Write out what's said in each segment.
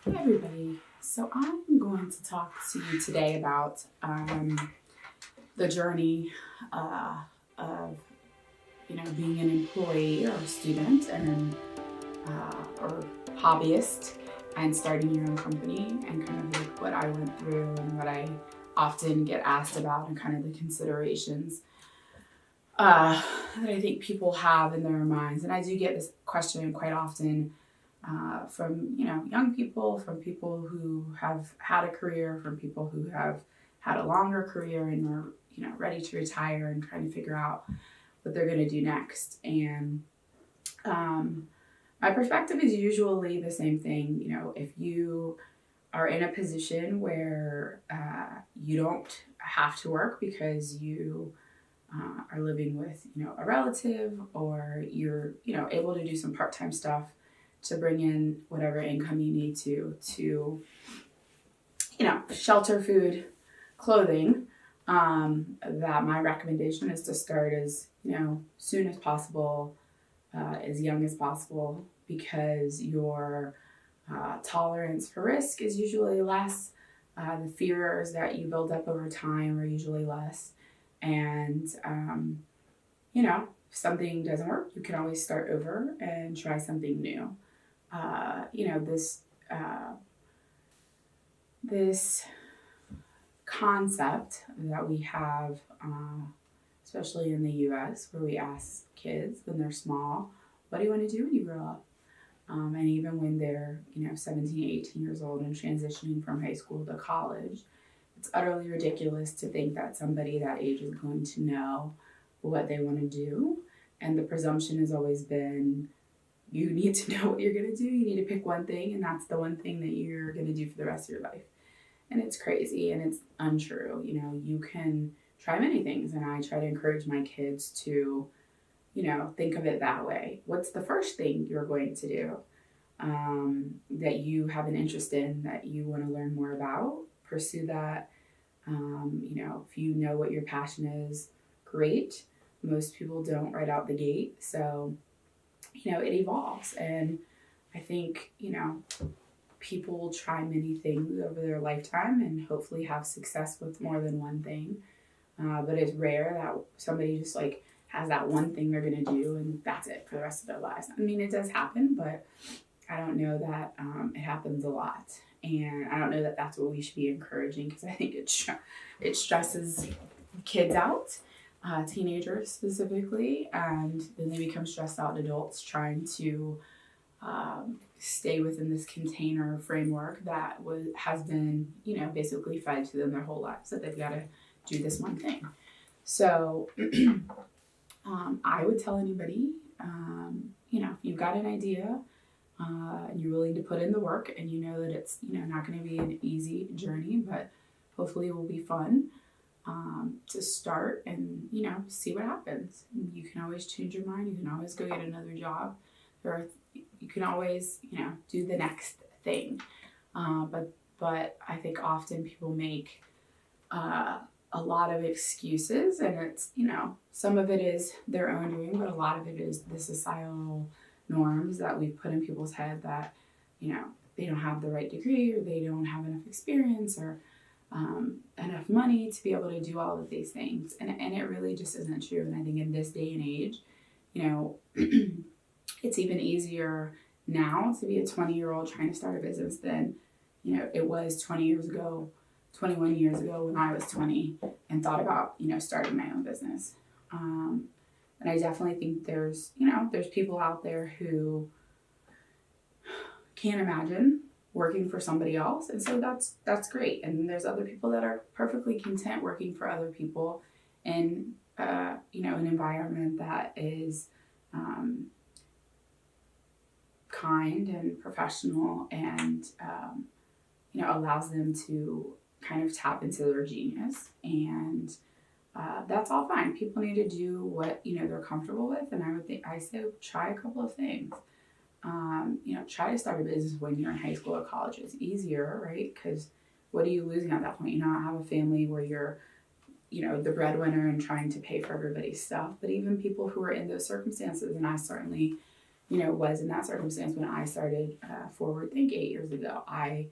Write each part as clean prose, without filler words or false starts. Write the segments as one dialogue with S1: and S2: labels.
S1: Hey everybody. So I'm going to talk to you today about the journey of being an employee or a student or hobbyist and starting your own company and kind of like what I went through and what I often get asked about and kind of the considerations that I think people have in their minds. And I do get this question quite often from young people, from people who have had a career, from people who have had a longer career and are ready to retire and trying to figure out what they're going to do next. And my perspective is usually the same thing. If you are in a position where you don't have to work because you are living with a relative, or you're able to do some part-time stuff to bring in whatever income you need to shelter, food, clothing, that my recommendation is to start as soon as possible, as young as possible, because your tolerance for risk is usually less. The fears that you build up over time are usually less. And if something doesn't work, you can always start over and try something new. This concept that we have, especially in the U.S., where we ask kids when they're small, what do you want to do when you grow up? And even when they're 17, 18 years old and transitioning from high school to college, it's utterly ridiculous to think that somebody that age is going to know what they want to do. And the presumption has always been, you need to know what you're going to do. You need to pick one thing, and that's the one thing that you're going to do for the rest of your life. And it's crazy and it's untrue. You can try many things, and I try to encourage my kids to, think of it that way. What's the first thing you're going to do that you have an interest in, that you want to learn more about? Pursue that. If you know what your passion is, great. Most people don't right out the gate. So, it evolves. And I think, people will try many things over their lifetime and hopefully have success with more than one thing. But it's rare that somebody just has that one thing they're going to do and that's it for the rest of their lives. I mean, it does happen, but I don't know that it happens a lot. And I don't know that that's what we should be encouraging, because I think it stresses kids out, teenagers specifically, and then they become stressed out adults trying to stay within this container framework that has been, basically fed to them their whole lives, that they've got to do this one thing. So I would tell anybody, if you've got an idea, and you're willing to put in the work, and you know that it's not going to be an easy journey, but hopefully it will be fun, to start and see what happens. You can always change your mind. You can always go get another job, or you can always do the next thing. But I think often people make a lot of excuses, and it's some of it is their own doing, but a lot of it is the societal norms that we've put in people's head, that they don't have the right degree, or they don't have enough experience, or enough money to be able to do all of these things, and it really just isn't true. And I think in this day and age, it's even easier now to be a 20-year-old trying to start a business than it was 21 years ago when I was 20 and thought about starting my own business. And I definitely think there's people out there who can't imagine working for somebody else, and so that's great. And there's other people that are perfectly content working for other people in an environment that is kind and professional, and allows them to kind of tap into their genius. And that's all fine. People need to do what they're comfortable with, and I say try a couple of things. Try to start a business when you're in high school or college. It's easier, right? Because what are you losing at that point? You don't have a family where you're the breadwinner and trying to pay for everybody's stuff. But even people who are in those circumstances, and I certainly was in that circumstance when I started Forward Think 8 years ago. I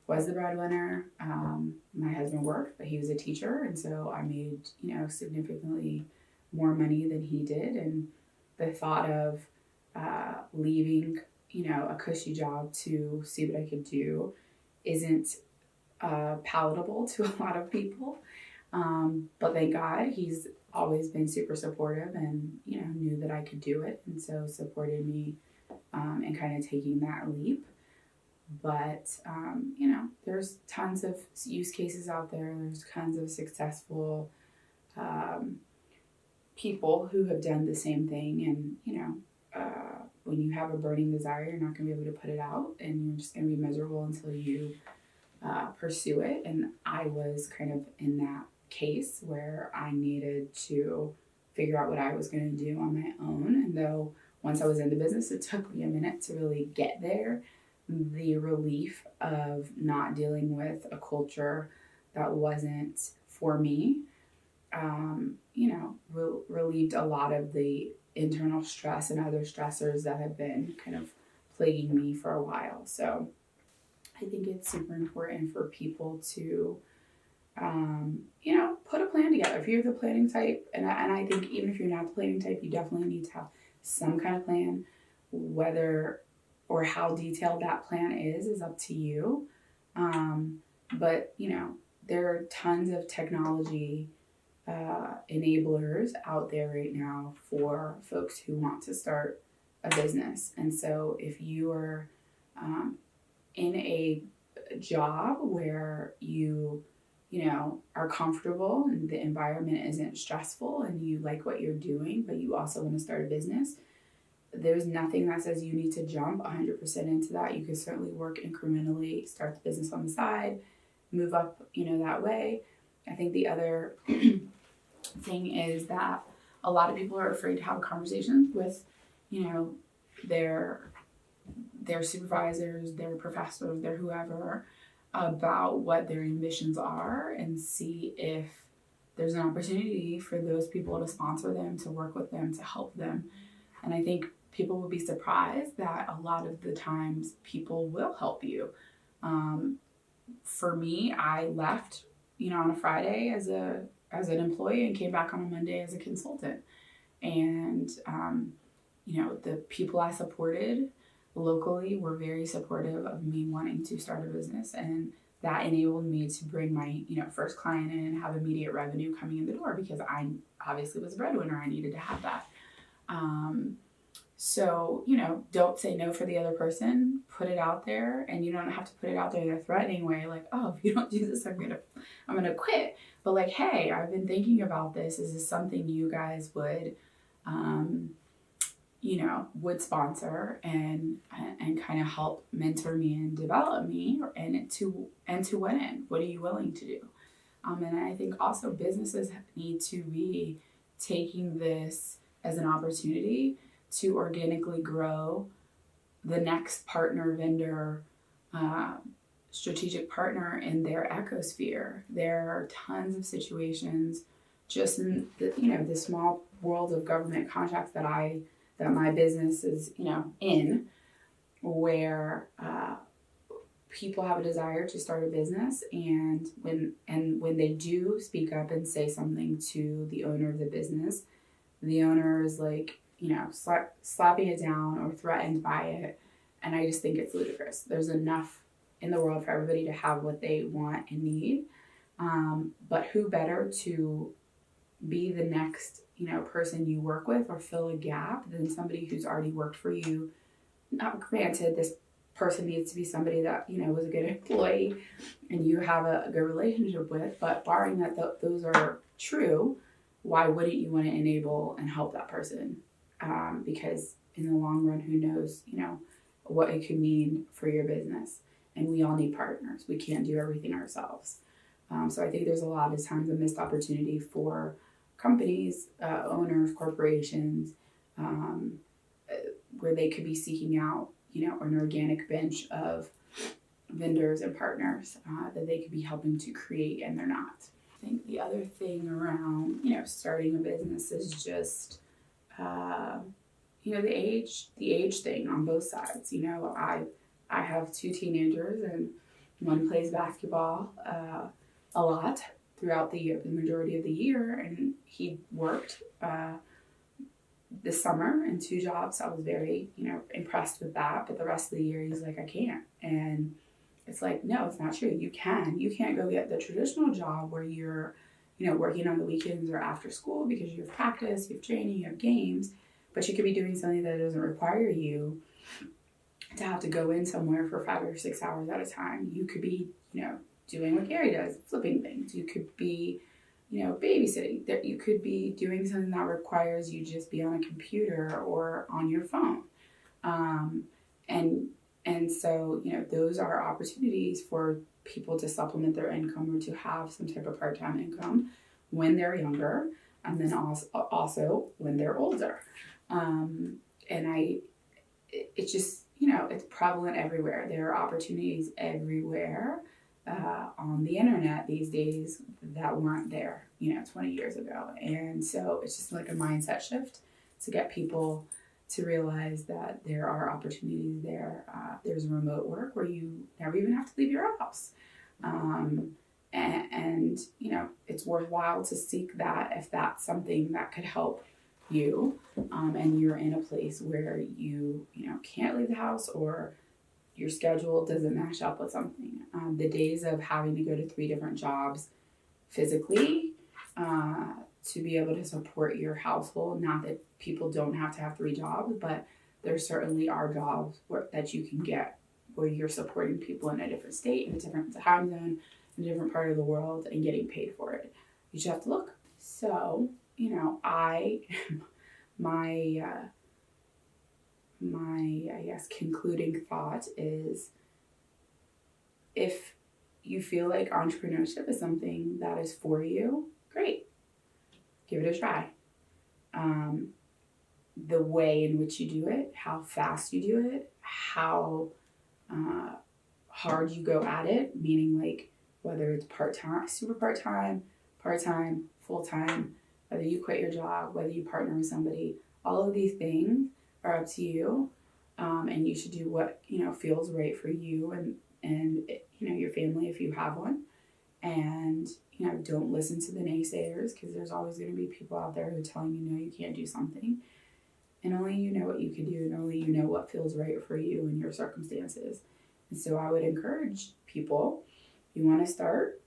S1: was the breadwinner. My husband worked, but he was a teacher, and so I made, significantly more money than he did. And the thought of leaving, a cushy job to see what I could do isn't palatable to a lot of people. But thank God he's always been super supportive and, knew that I could do it. And so supported me in kind of taking that leap. But, there's tons of use cases out there. There's tons of successful people who have done the same thing. And, when you have a burning desire, you're not going to be able to put it out, and you're just going to be miserable until you pursue it. And I was kind of in that case where I needed to figure out what I was going to do on my own. And though once I was in the business, it took me a minute to really get there, the relief of not dealing with a culture that wasn't for me, relieved a lot of the internal stress and other stressors that have been kind of plaguing me for a while. So I think it's super important for people to, put a plan together. If you're the planning type, and I think even if you're not the planning type, you definitely need to have some kind of plan. Whether or how detailed that plan is up to you. But, there are tons of technology enablers out there right now for folks who want to start a business. And so if you are in a job where you are comfortable and the environment isn't stressful and you like what you're doing, but you also want to start a business, there's nothing that says you need to jump 100% into that. You can certainly work incrementally, start the business on the side, move up, that way. I think the other thing is that a lot of people are afraid to have a conversation with, their supervisors, their professors, their whoever, about what their ambitions are, and see if there's an opportunity for those people to sponsor them, to work with them, to help them. And I think people will be surprised that a lot of the times people will help you. For me, I left, on a Friday as an employee and came back on a Monday as a consultant. And, the people I supported locally were very supportive of me wanting to start a business. And that enabled me to bring my, first client in and have immediate revenue coming in the door, because I obviously was a breadwinner. I needed to have that. So, don't say no for the other person. Put it out there, and you don't have to put it out there in a threatening way, like, oh, if you don't do this, I'm gonna quit. But like, hey, I've been thinking about this. Is this something you guys would, would sponsor and kind of help mentor me and develop me, and to what end? What are you willing to do? And I think also businesses need to be taking this as an opportunity to organically grow the next partner, vendor, strategic partner in their ecosphere. There are tons of situations just in the small world of government contracts that my business is, in, where people have a desire to start a business, and when they do speak up and say something to the owner of the business, the owner is like, slapping it down or threatened by it. And I just think it's ludicrous. There's enough in the world for everybody to have what they want and need. But who better to be the next, person you work with or fill a gap than somebody who's already worked for you? Now, granted, this person needs to be somebody that, was a good employee and you have a good relationship with, but barring that those are true, why wouldn't you want to enable and help that person? Because in the long run, who knows, what it could mean for your business. And we all need partners. We can't do everything ourselves. So I think there's a lot of times a missed opportunity for companies, owners, corporations, where they could be seeking out, an organic bench of vendors and partners that they could be helping to create, and they're not. I think the other thing around, starting a business is just, the age thing on both sides. I have two teenagers, and one plays basketball a lot throughout the year, the majority of the year, and he worked this summer in two jobs. I was very, impressed with that. But the rest of the year, he's like, I can't. And it's like, no, it's not true. You can't go get the traditional job where you're, working on the weekends or after school because you have practice, you have training, you have games, but you could be doing something that doesn't require you to have to go in somewhere for 5 or 6 hours at a time. You could be, doing what Gary does, flipping things. You could be, babysitting. That you could be doing something that requires you just be on a computer or on your phone. And so, those are opportunities for people to supplement their income or to have some type of part-time income when they're younger, and then also when they're older. It's just, it's prevalent everywhere. There are opportunities everywhere on the internet these days that weren't there, 20 years ago. And so it's just like a mindset shift to get people to realize that there are opportunities there. There's remote work where you never even have to leave your house. And it's worthwhile to seek that if that's something that could help you, and you're in a place where you can't leave the house or your schedule doesn't match up with something. The days of having to go to 3 different jobs physically to be able to support your household, not that people don't have to have 3 jobs, but there certainly are jobs that you can get where you're supporting people in a different state, in a different time zone, in a different part of the world, and getting paid for it. You just have to look. So, my concluding thought is, if you feel like entrepreneurship is something that is for you, great. Give it a try. The way in which you do it, how fast you do it, how hard you go at it, meaning like whether it's part-time, super part-time, full-time, whether you quit your job, whether you partner with somebody, all of these things are up to you, and you should do what feels right for you and your family if you have one, and don't listen to the naysayers, because there's always going to be people out there who are telling you no, you can't do something, and only you know what you can do, and only you know what feels right for you and your circumstances. And so I would encourage people, you want to start.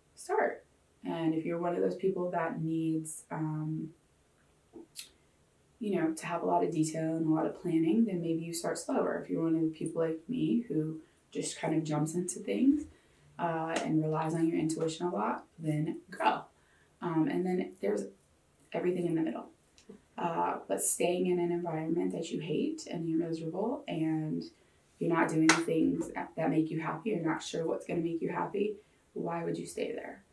S1: And if you're one of those people that needs to have a lot of detail and a lot of planning, then maybe you start slower. If you're one of the people like me who just kind of jumps into things and relies on your intuition a lot, then go. And then there's everything in the middle. But staying in an environment that you hate and you're miserable and you're not doing the things that make you happy, you're not sure what's going to make you happy, why would you stay there?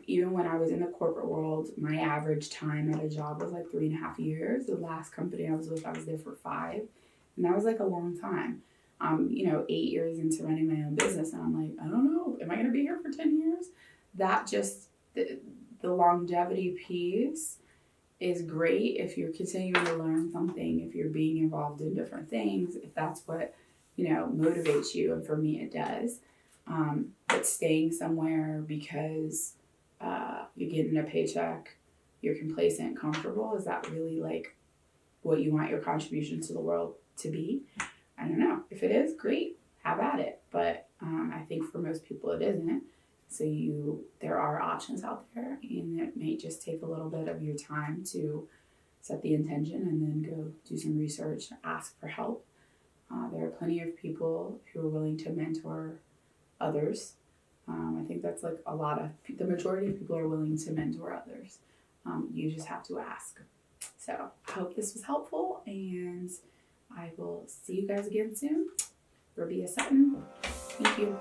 S1: Even when I was in the corporate world, my average time at a job was like 3.5 years. The last company I was with, I was there for 5. And that was like a long time. 8 years into running my own business. And I'm like, I don't know, am I going to be here for 10 years? That just, the longevity piece is great if you're continuing to learn something, if you're being involved in different things, if that's what, motivates you. And for me, it does. But staying somewhere because you're getting a paycheck, you're complacent, comfortable, is that really like what you want your contribution to the world to be? I don't know. If it is, great, have at it. But I think for most people it isn't. So there are options out there, and it may just take a little bit of your time to set the intention and then go do some research, ask for help. There are plenty of people who are willing to mentor others. I think that's like the majority of people are willing to mentor others. You just have to ask. So I hope this was helpful, and I will see you guys again soon. Rabiah Sutton. Thank you.